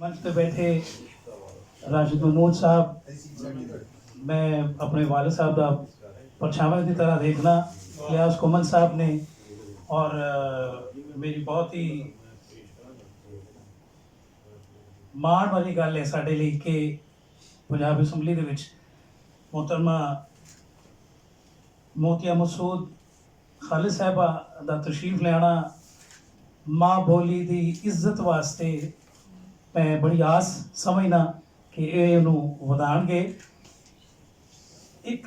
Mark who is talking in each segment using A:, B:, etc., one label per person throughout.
A: मंच पे बैठे राशिद महमूद साहब, मैं अपने वालिद साहब का परछावां की तरह देखना, लियास कोमल साहब ने, और मेरी बहुत ही माण वाली गल है साडे लई कि पंजाब असैंबली दे विच मोहतरमा मोतिया मसूद खालिद साहबा दा तशरीफ लियाना माँ बोली दी इज्जत वास्ते मैं बड़ी आस समझना कि इहनूं वधाणगे। एक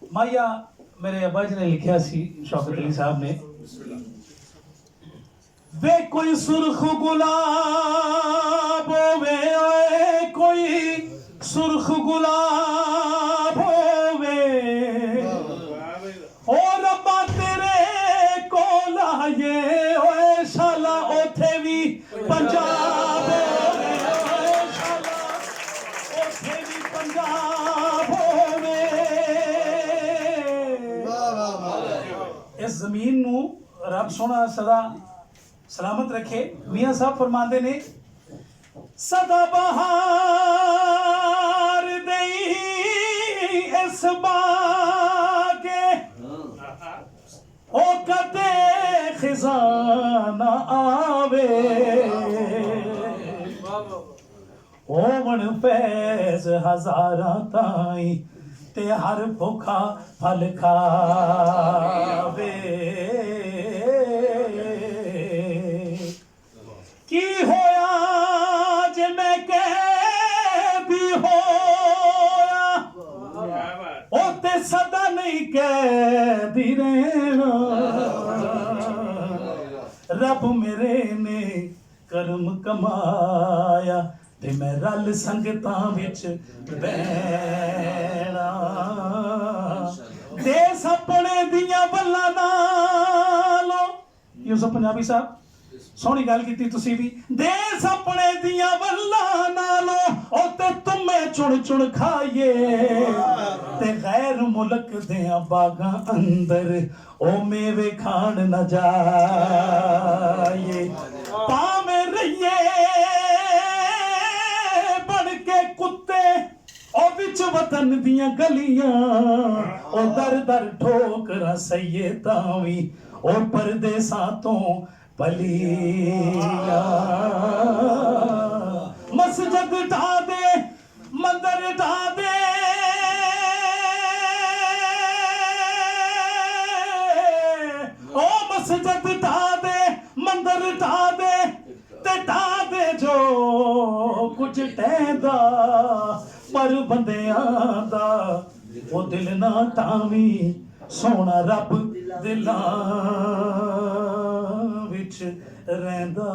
A: माया मेरे अब्बा जी ने लिखिया सी, शौकत अली साहब ने, वे कोई सुर्ख गुलाब होवे, कोई सुर्ख गुलाब होवे, ओ रब्बा तेरे कोल आए ओए शाला ओथे भी पंजाब होवे, शाला ओथे भी पंजाब होवे। इस जमीन नूं रब सोना सदा सलामत रखे। मियाँ साहब फरमाते ने, सदा बहार दई इस बागे ओ कदे खिजाना आवे, ओवन फैज हजारा ताई ते हर भुखा फल खावे। की होया जे मैं कह भी होया ओ ते सदा नहीं कह दी रहना, रब मेरे ने करम कमाया ते मैं रल संगतां विच बैणा। देस अपने दियां बल्लां नालों, यूसुफ पंजाबी साहब सोहनी गल कीती तुसी भी, देस अपने दियां वल्लां नालों ओ ते तुम्हें चुन चुन खाइए ते गैर मुल्क दियां बागां अंदर ओ मेवे खान न जाइए। भावें रहिए बन के कुत्ते ओ विच वतन दियां गलियां, ओ दर दर ठोकरां सहिए तां वी ओ परदेसां तों पलिया। मस्जिद ढा दे मंदिर ढा दे, ओ मस्जिद ढा दे मंदिर ढा दे ते ढा दे जो कुछ टहदा, पर बंदियां दा ओ दिल ना टावी सोना रब दिलां विच रहिंदा।